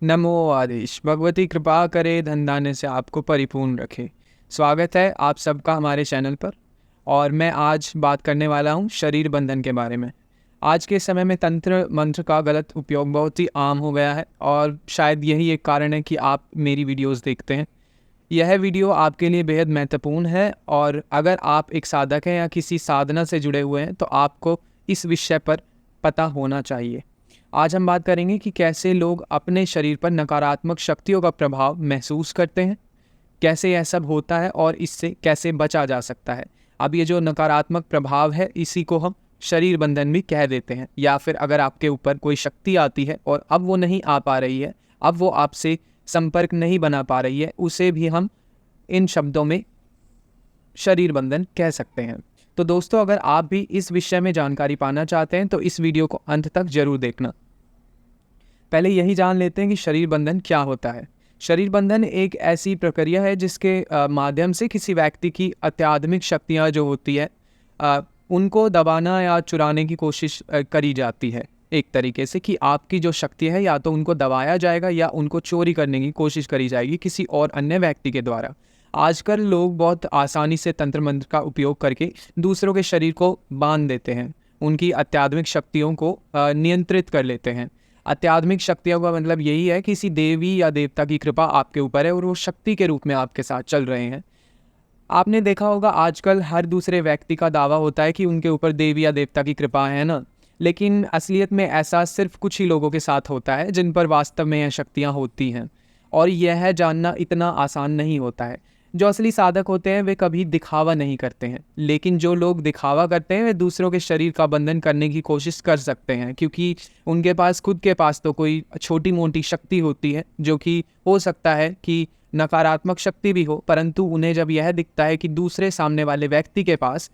नमो आदेश भगवती कृपा करे धन धान्य से आपको परिपूर्ण रखे। स्वागत है आप सबका हमारे चैनल पर। और मैं आज बात करने वाला हूँ शरीर बंधन के बारे में। आज के समय में तंत्र मंत्र का गलत उपयोग बहुत ही आम हो गया है और शायद यही एक कारण है कि आप मेरी वीडियोस देखते हैं। यह वीडियो आपके लिए बेहद महत्वपूर्ण है और अगर आप एक साधक हैं या किसी साधना से जुड़े हुए हैं तो आपको इस विषय पर पता होना चाहिए। आज हम बात करेंगे कि कैसे लोग अपने शरीर पर नकारात्मक शक्तियों का प्रभाव महसूस करते हैं, कैसे यह सब होता है और इससे कैसे बचा जा सकता है। अब ये जो नकारात्मक प्रभाव है इसी को हम शरीर बंधन भी कह देते हैं। या फिर अगर आपके ऊपर कोई शक्ति आती है और अब वो नहीं आ पा रही है, अब वो आपसे संपर्क नहीं बना पा रही है, उसे भी हम इन शब्दों में शरीर बंधन कह सकते हैं। तो दोस्तों, अगर आप भी इस विषय में जानकारी पाना चाहते हैं तो इस वीडियो को अंत तक जरूर देखना। पहले यही जान लेते हैं कि शरीर बंधन क्या होता है। शरीर बंधन एक ऐसी प्रक्रिया है जिसके माध्यम से किसी व्यक्ति की अत्याधुनिक शक्तियाँ जो होती है उनको दबाना या चुराने की कोशिश करी जाती है। एक तरीके से कि आपकी जो शक्ति है या तो उनको दबाया जाएगा या उनको चोरी करने की कोशिश करी जाएगी किसी और अन्य व्यक्ति के द्वारा। आजकल लोग बहुत आसानी से तंत्र मंत्र का उपयोग करके दूसरों के शरीर को बांध देते हैं, उनकी अत्याधुनिक शक्तियों को नियंत्रित कर लेते हैं। अत्याधुनिक शक्तियों का मतलब यही है कि किसी देवी या देवता की कृपा आपके ऊपर है और वो शक्ति के रूप में आपके साथ चल रहे हैं। आपने देखा होगा आजकल हर दूसरे व्यक्ति का दावा होता है कि उनके ऊपर देवी या देवता की कृपा है ना, लेकिन असलियत में ऐसा सिर्फ कुछ ही लोगों के साथ होता है जिन पर वास्तव में यह शक्तियाँ होती हैं। और यह जानना इतना आसान नहीं होता है। जो असली साधक होते हैं वे कभी दिखावा नहीं करते हैं, लेकिन जो लोग दिखावा करते हैं वे दूसरों के शरीर का बंधन करने की कोशिश कर सकते हैं, क्योंकि उनके पास खुद के पास तो कोई छोटी मोटी शक्ति होती है जो कि हो सकता है कि नकारात्मक शक्ति भी हो, परंतु उन्हें जब यह दिखता है कि दूसरे सामने वाले व्यक्ति के पास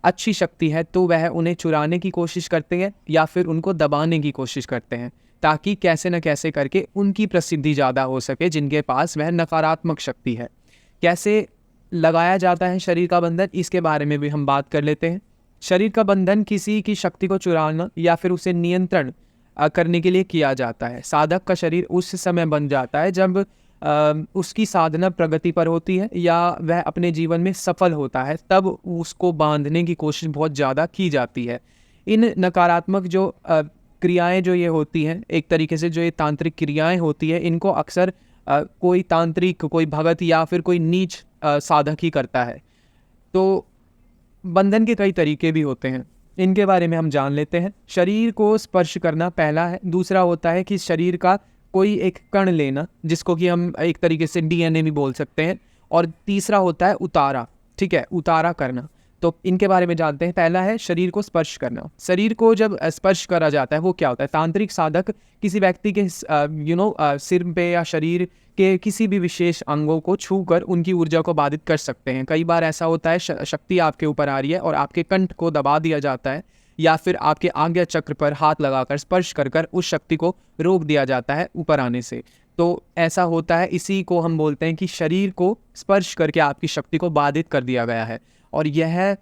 अच्छी शक्ति है तो वह उन्हें चुराने की कोशिश करते हैं या फिर उनको दबाने की कोशिश करते हैं, ताकि कैसे न कैसे करके उनकी प्रसिद्धि ज़्यादा हो सके जिनके पास वह नकारात्मक शक्ति है। कैसे लगाया जाता है शरीर का बंधन, इसके बारे में भी हम बात कर लेते हैं। शरीर का बंधन किसी की शक्ति को चुराना या फिर उसे नियंत्रण करने के लिए किया जाता है। साधक का शरीर उस समय बन जाता है जब उसकी साधना प्रगति पर होती है या वह अपने जीवन में सफल होता है, तब उसको बांधने की कोशिश बहुत ज़्यादा की जाती है। इन नकारात्मक जो क्रियाएं जो ये होती हैं, एक तरीके से जो ये तांत्रिक क्रियाएं होती है, इनको अक्सर कोई तांत्रिक, कोई भगत या फिर कोई नीच साधक ही करता है। तो बंधन के कई तरीके भी होते हैं, इनके बारे में हम जान लेते हैं। शरीर को स्पर्श करना पहला है। दूसरा होता है कि शरीर का कोई एक कण लेना, जिसको कि हम एक तरीके से डीएनए भी बोल सकते हैं। और तीसरा होता है उतारा, ठीक है, उतारा करना। तो इनके बारे में जानते हैं। पहला है शरीर को स्पर्श करना। शरीर को जब स्पर्श करा जाता है वो क्या होता है? तांत्रिक साधक किसी व्यक्ति के सिर पे या शरीर के किसी भी विशेष अंगों को छूकर उनकी ऊर्जा को बाधित कर सकते हैं। कई बार ऐसा होता है शक्ति आपके ऊपर आ रही है और आपके कंठ को दबा दिया जाता है या फिर आपके आज्ञा चक्र पर हाथ लगाकर स्पर्श कर कर उस शक्ति को रोक दिया जाता है ऊपर आने से। तो ऐसा होता है, इसी को हम बोलते हैं कि शरीर को स्पर्श करके आपकी शक्ति को बाधित कर दिया गया है। और यह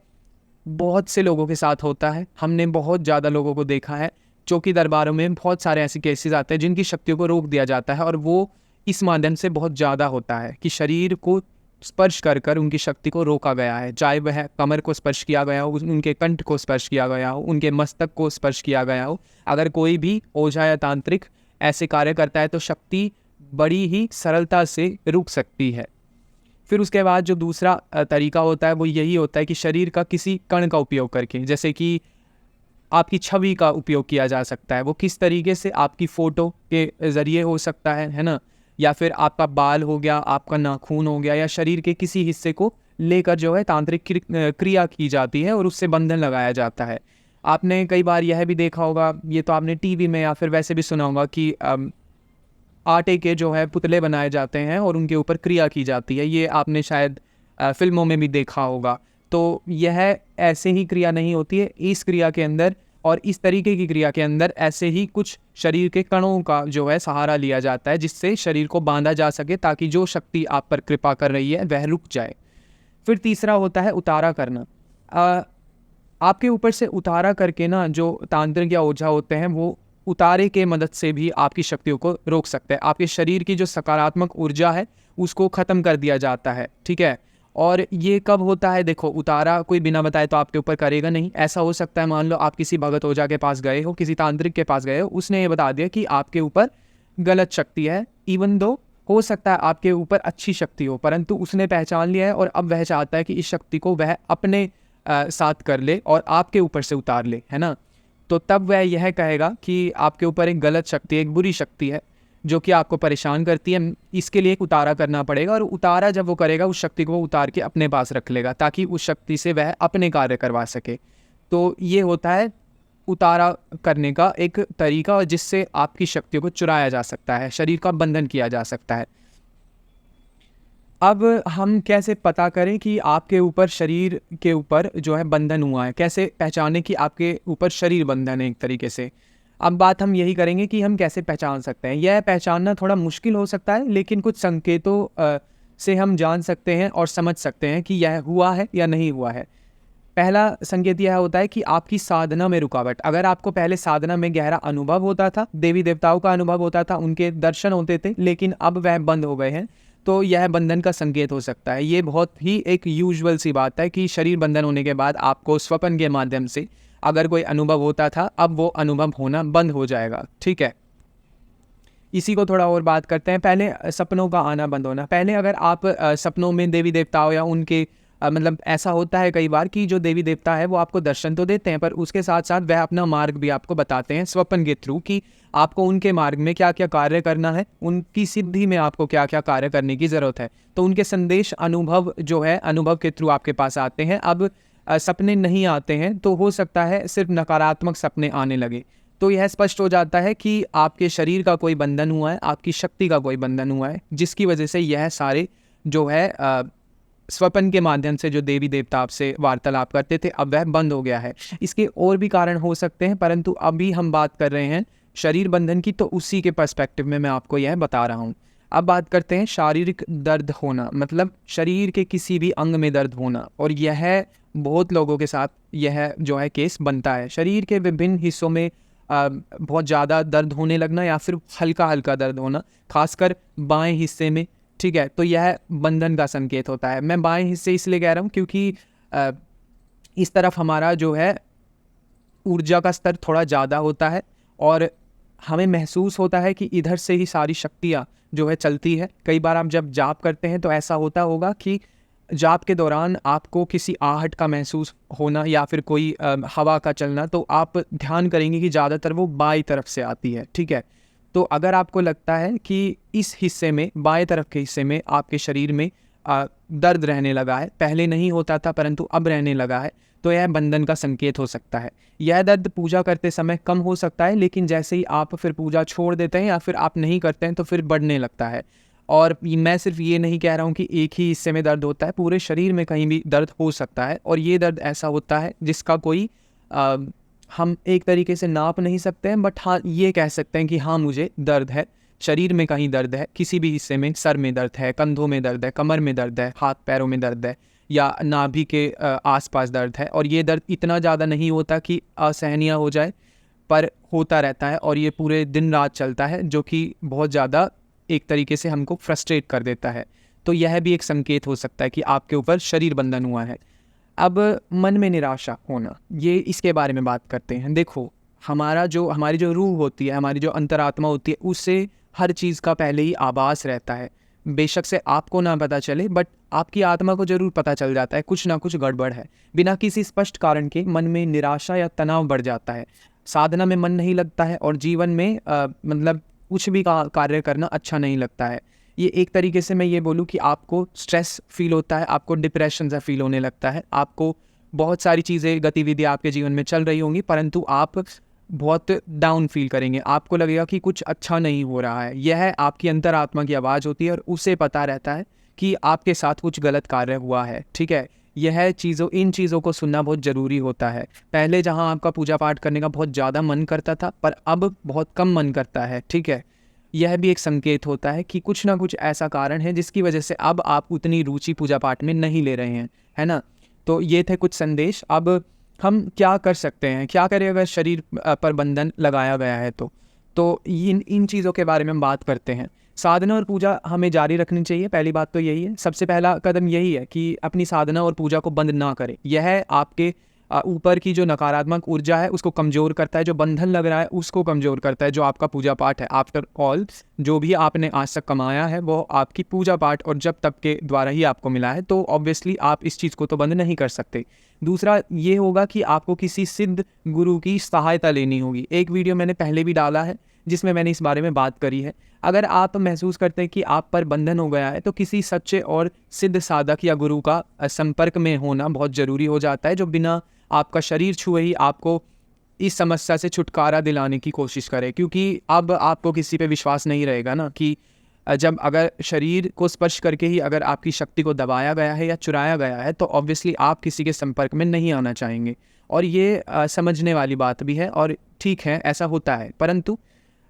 बहुत से लोगों के साथ होता है। हमने बहुत ज़्यादा लोगों को देखा है। चौकी दरबारों में बहुत सारे ऐसे केसेस आते हैं जिनकी शक्तियों को रोक दिया जाता है और वो इस माध्यम से बहुत ज़्यादा होता है कि शरीर को स्पर्श कर कर उनकी शक्ति को रोका गया है। चाहे वह कमर को स्पर्श किया गया हो, उनके कंठ को स्पर्श किया गया हो, उनके मस्तक को स्पर्श किया गया हो। अगर कोई भी ओझा या तांत्रिक ऐसे कार्य करता है तो शक्ति बड़ी ही सरलता से रुक सकती है। फिर उसके बाद जो दूसरा तरीका होता है वो यही होता है कि शरीर का किसी कण का उपयोग करके, जैसे कि आपकी छवि का उपयोग किया जा सकता है। वो किस तरीके से? आपकी फ़ोटो के ज़रिए हो सकता है ना, या फिर आपका बाल हो गया, आपका नाखून हो गया, या शरीर के किसी हिस्से को लेकर जो है तांत्रिक क्रिया की जाती है और उससे बंधन लगाया जाता है। आपने कई बार यह भी देखा होगा, ये तो आपने टीवी में या फिर वैसे भी सुना होगा कि आटे के जो है पुतले बनाए जाते हैं और उनके ऊपर क्रिया की जाती है। ये आपने शायद फिल्मों में भी देखा होगा। तो यह ऐसे ही क्रिया नहीं होती है। इस क्रिया के अंदर और इस तरीके की क्रिया के अंदर ऐसे ही कुछ शरीर के कणों का जो है सहारा लिया जाता है, जिससे शरीर को बांधा जा सके ताकि जो शक्ति आप पर कृपा कर रही है वह रुक जाए। फिर तीसरा होता है उतारा करना। आपके ऊपर से उतारा करके ना जो तांत्रिक या ओझा होते हैं वो उतारे के मदद से भी आपकी शक्तियों को रोक सकते हैं। आपके शरीर की जो सकारात्मक ऊर्जा है उसको ख़त्म कर दिया जाता है, ठीक है। और ये कब होता है, देखो उतारा कोई बिना बताए तो आपके ऊपर करेगा नहीं। ऐसा हो सकता है, मान लो आप किसी भगत ओझा के पास गए हो, किसी तांत्रिक के पास गए हो, उसने ये बता दिया कि आपके ऊपर गलत शक्ति है, इवन दो हो सकता है आपके ऊपर अच्छी शक्ति हो, परंतु उसने पहचान लिया है और अब वह चाहता है कि इस शक्ति को वह अपने साथ कर ले और आपके ऊपर से उतार ले, है ना। तो तब वह यह कहेगा कि आपके ऊपर एक गलत शक्ति, एक बुरी शक्ति है जो कि आपको परेशान करती है, इसके लिए एक उतारा करना पड़ेगा। और उतारा जब वो करेगा, उस शक्ति को वो उतार के अपने पास रख लेगा ताकि उस शक्ति से वह अपने कार्य करवा सके। तो ये होता है उतारा करने का एक तरीका, जिससे आपकी शक्तियों को चुराया जा सकता है, शरीर का बंधन किया जा सकता है। अब हम कैसे पता करें कि आपके ऊपर, शरीर के ऊपर जो है बंधन हुआ है, कैसे पहचानें कि आपके ऊपर शरीर बंधन है एक तरीके से। अब बात हम यही करेंगे कि हम कैसे पहचान सकते हैं। यह पहचानना थोड़ा मुश्किल हो सकता है, लेकिन कुछ संकेतों से हम जान सकते हैं और समझ सकते हैं कि यह हुआ है या नहीं हुआ है। पहला संकेत यह होता है कि आपकी साधना में रुकावट। अगर आपको पहले साधना में गहरा अनुभव होता था, देवी देवताओं का अनुभव होता था, उनके दर्शन होते थे, लेकिन अब वह बंद हो गए हैं, तो यह बंधन का संकेत हो सकता है। ये बहुत ही एक यूजुअल सी बात है कि शरीर बंधन होने के बाद आपको स्वप्न के माध्यम से अगर कोई अनुभव होता था, अब वो अनुभव होना बंद हो जाएगा, ठीक है। इसी को थोड़ा और बात करते हैं। पहले सपनों का आना बंद होना। पहले अगर आप सपनों में देवी देवताओं या उनके मतलब ऐसा होता है कई बार कि जो देवी देवता है वो आपको दर्शन तो देते हैं, पर उसके साथ साथ वह अपना मार्ग भी आपको बताते हैं स्वप्न के थ्रू कि आपको उनके मार्ग में क्या क्या कार्य करना है, उनकी सिद्धि में आपको क्या क्या कार्य करने की ज़रूरत है। तो उनके संदेश, अनुभव जो है, अनुभव के थ्रू आपके पास आते हैं। अब सपने नहीं आते हैं तो हो सकता है सिर्फ नकारात्मक सपने आने लगे। तो यह स्पष्ट हो जाता है कि आपके शरीर का कोई बंधन हुआ है, आपकी शक्ति का कोई बंधन हुआ है, जिसकी वजह से यह सारे जो है स्वप्न के माध्यम से जो देवी देवता आपसे वार्तालाप करते थे, अब वह बंद हो गया है। इसके और भी कारण हो सकते हैं, परंतु अभी हम बात कर रहे हैं शरीर बंधन की, तो उसी के पर्सपेक्टिव में मैं आपको यह बता रहा हूँ। अब बात करते हैं शारीरिक दर्द होना, मतलब शरीर के किसी भी अंग में दर्द होना। और यह बहुत लोगों के साथ यह जो है केस बनता है। शरीर के विभिन्न हिस्सों में बहुत ज़्यादा दर्द होने लगना या फिर हल्का हल्का दर्द होना, खासकर बाएं हिस्से में, ठीक है। तो यह बंधन का संकेत होता है। मैं बाएं हिस्से इसलिए कह रहा हूँ क्योंकि इस तरफ हमारा जो है ऊर्जा का स्तर थोड़ा ज़्यादा होता है और हमें महसूस होता है कि इधर से ही सारी शक्तियाँ जो है चलती है। कई बार आप जब जाप करते हैं तो ऐसा होता होगा कि जाप के दौरान आपको किसी आहट का महसूस होना या फिर कोई हवा का चलना, तो आप ध्यान करेंगे कि ज़्यादातर वो बाईं तरफ से आती है, ठीक है। तो अगर आपको लगता है कि इस हिस्से में, बाएं तरफ के हिस्से में आपके शरीर में दर्द रहने लगा है, पहले नहीं होता था परंतु अब रहने लगा है, तो यह बंधन का संकेत हो सकता है। यह दर्द पूजा करते समय कम हो सकता है, लेकिन जैसे ही आप फिर पूजा छोड़ देते हैं या फिर आप नहीं करते हैं तो फिर बढ़ने लगता है। और मैं सिर्फ ये नहीं कह रहा हूँ कि एक ही हिस्से में दर्द होता है, पूरे शरीर में कहीं भी दर्द हो सकता है। और ये दर्द ऐसा होता है जिसका कोई हम एक तरीके से नाप नहीं सकते हैं, बट हाँ ये कह सकते हैं कि हाँ मुझे दर्द है, शरीर में कहीं दर्द है, किसी भी हिस्से में, सर में दर्द है, कंधों में दर्द है, कमर में दर्द है, हाथ पैरों में दर्द है, या नाभि के आसपास दर्द है। और ये दर्द इतना ज़्यादा नहीं होता कि असहनीय हो जाए, पर होता रहता है और ये पूरे दिन रात चलता है, जो कि बहुत ज़्यादा एक तरीके से हमको फ्रस्ट्रेट कर देता है। तो यह भी एक संकेत हो सकता है कि आपके ऊपर शरीर बंधन हुआ है। अब मन में निराशा होना, ये इसके बारे में बात करते हैं। देखो हमारी जो रूह होती है, हमारी जो अंतरात्मा होती है, उससे हर चीज़ का पहले ही आभास रहता है। बेशक से आपको ना पता चले, बट आपकी आत्मा को ज़रूर पता चल जाता है कुछ ना कुछ गड़बड़ है। बिना किसी स्पष्ट कारण के मन में निराशा या तनाव बढ़ जाता है, साधना में मन नहीं लगता है और जीवन में मतलब कुछ भी कार्य करना अच्छा नहीं लगता है। ये एक तरीके से मैं ये बोलूँ कि आपको स्ट्रेस फील होता है, आपको डिप्रेशन सा फील होने लगता है, आपको बहुत सारी चीज़ें, गतिविधियाँ आपके जीवन में चल रही होंगी, परंतु आप बहुत डाउन फील करेंगे, आपको लगेगा कि कुछ अच्छा नहीं हो रहा है। यह आपकी अंतरात्मा की आवाज़ होती है और उसे पता रहता है कि आपके साथ कुछ गलत कार्य हुआ है, ठीक है। इन चीज़ों को सुनना बहुत ज़रूरी होता है। पहले जहाँ आपका पूजा पाठ करने का बहुत ज़्यादा मन करता था, पर अब बहुत कम मन करता है, ठीक है। यह भी एक संकेत होता है कि कुछ ना कुछ ऐसा कारण है जिसकी वजह से अब आप उतनी रुचि पूजा पाठ में नहीं ले रहे हैं, है ना। तो ये थे कुछ संदेश। अब हम क्या कर सकते हैं, क्या करें अगर शरीर पर बंधन लगाया गया है तो इन इन चीज़ों के बारे में हम बात करते हैं। साधना और पूजा हमें जारी रखनी चाहिए, पहली बात तो यही है। सबसे पहला कदम यही है कि अपनी साधना और पूजा को बंद ना करें। यह आपके ऊपर की जो नकारात्मक ऊर्जा है उसको कमज़ोर करता है, जो बंधन लग रहा है उसको कमज़ोर करता है, जो आपका पूजा पाठ है। आफ्टर ऑल जो भी आपने आज तक कमाया है वो आपकी पूजा पाठ और जब तप के द्वारा ही आपको मिला है, तो ऑब्वियसली आप इस चीज़ को तो बंद नहीं कर सकते। दूसरा ये होगा कि आपको किसी सिद्ध गुरु की सहायता लेनी होगी। एक वीडियो मैंने पहले भी डाला है जिसमें मैंने इस बारे में बात करी है। अगर आप महसूस करते हैं कि आप पर बंधन हो गया है तो किसी सच्चे और सिद्ध साधक या गुरु का संपर्क में होना बहुत ज़रूरी हो जाता है, जो बिना आपका शरीर छुए ही आपको इस समस्या से छुटकारा दिलाने की कोशिश करे। क्योंकि अब आपको किसी पे विश्वास नहीं रहेगा ना कि जब अगर शरीर को स्पर्श करके ही अगर आपकी शक्ति को दबाया गया है या चुराया गया है तो ऑब्वियसली आप किसी के संपर्क में नहीं आना चाहेंगे। और ये समझने वाली बात भी है और ठीक है, ऐसा होता है। परंतु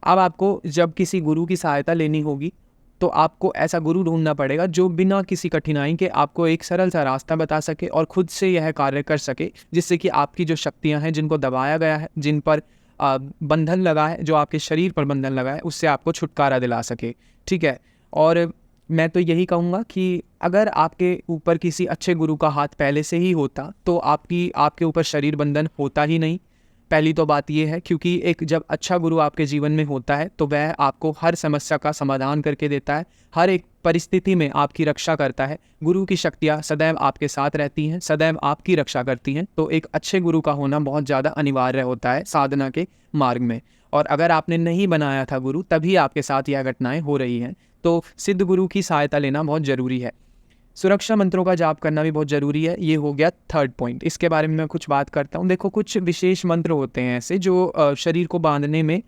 अब आपको जब किसी गुरु की सहायता लेनी होगी तो आपको ऐसा गुरु ढूंढना पड़ेगा जो बिना किसी कठिनाई के आपको एक सरल सा रास्ता बता सके और खुद से यह कार्य कर सके, जिससे कि आपकी जो शक्तियां हैं जिनको दबाया गया है, जिन पर बंधन लगा है, जो आपके शरीर पर बंधन लगा है, उससे आपको छुटकारा दिला सके। ठीक है। और मैं तो यही कहूँगा कि अगर आपके ऊपर किसी अच्छे गुरु का हाथ पहले से ही होता तो आपके ऊपर शरीर बंधन होता ही नहीं। पहली तो बात यह है, क्योंकि एक जब अच्छा गुरु आपके जीवन में होता है तो वह आपको हर समस्या का समाधान करके देता है, हर एक परिस्थिति में आपकी रक्षा करता है। गुरु की शक्तियाँ सदैव आपके साथ रहती हैं, सदैव आपकी रक्षा करती हैं। तो एक अच्छे गुरु का होना बहुत ज़्यादा अनिवार्य होता है साधना के मार्ग में। और अगर आपने नहीं बनाया था गुरु तभी आपके साथ यह घटनाएं हो रही हैं, तो सिद्ध गुरु की सहायता लेना बहुत ज़रूरी है। सुरक्षा मंत्रों का जाप करना भी बहुत ज़रूरी है। ये हो गया थर्ड पॉइंट। इसके बारे में मैं कुछ बात करता हूँ। देखो, कुछ विशेष मंत्र होते हैं ऐसे जो शरीर को बांधने में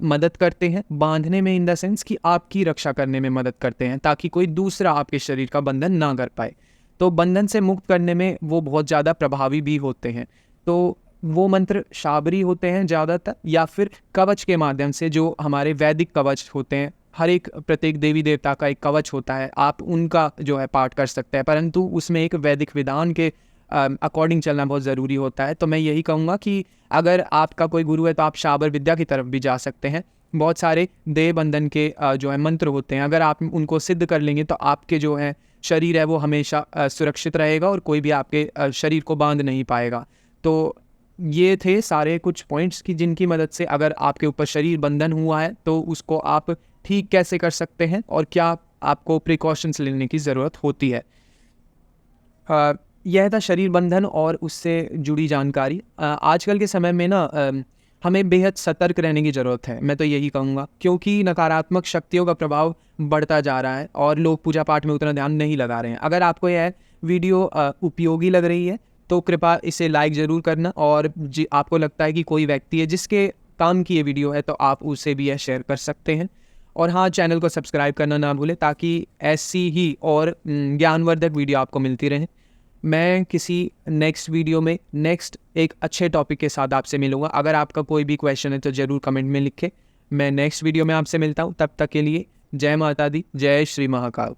मदद करते हैं। बांधने में इन द सेंस कि आपकी रक्षा करने में मदद करते हैं, ताकि कोई दूसरा आपके शरीर का बंधन ना कर पाए। तो बंधन से मुक्त करने में वो बहुत ज़्यादा प्रभावी भी होते हैं। तो वो मंत्र शाबरी होते हैं ज़्यादातर, या फिर कवच के माध्यम से, जो हमारे वैदिक कवच होते हैं। हर एक प्रत्येक देवी देवता का एक कवच होता है, आप उनका जो है पाठ कर सकते हैं, परंतु उसमें एक वैदिक विधान के अकॉर्डिंग चलना बहुत ज़रूरी होता है। तो मैं यही कहूँगा कि अगर आपका कोई गुरु है तो आप शाबर विद्या की तरफ भी जा सकते हैं। बहुत सारे देह बंधन के जो है मंत्र होते हैं, अगर आप उनको सिद्ध कर लेंगे तो आपके जो है शरीर है वो हमेशा सुरक्षित रहेगा और कोई भी आपके शरीर को बांध नहीं पाएगा। तो ये थे सारे कुछ पॉइंट्स कि जिनकी मदद से अगर आपके ऊपर शरीर बंधन हुआ है तो उसको आप ठीक कैसे कर सकते हैं और क्या आपको प्रिकॉशंस लेने की ज़रूरत होती है। यह था शरीर बंधन और उससे जुड़ी जानकारी। आजकल के समय में ना हमें बेहद सतर्क रहने की ज़रूरत है, मैं तो यही कहूँगा, क्योंकि नकारात्मक शक्तियों का प्रभाव बढ़ता जा रहा है और लोग पूजा पाठ में उतना ध्यान नहीं लगा रहे हैं। अगर आपको यह वीडियो उपयोगी लग रही है तो कृपया इसे लाइक ज़रूर करना, और आपको लगता है कि कोई व्यक्ति है जिसके काम की ये वीडियो है तो आप उसे भी यह शेयर कर सकते हैं। और हाँ, चैनल को सब्सक्राइब करना ना भूलें ताकि ऐसी ही और ज्ञानवर्धक वीडियो आपको मिलती रहे। मैं किसी नेक्स्ट वीडियो में नेक्स्ट एक अच्छे टॉपिक के साथ आपसे मिलूँगा। अगर आपका कोई भी क्वेश्चन है तो ज़रूर कमेंट में लिखें। मैं नेक्स्ट वीडियो में आपसे मिलता हूँ। तब तक के लिए जय माता दी, जय श्री महाकाल।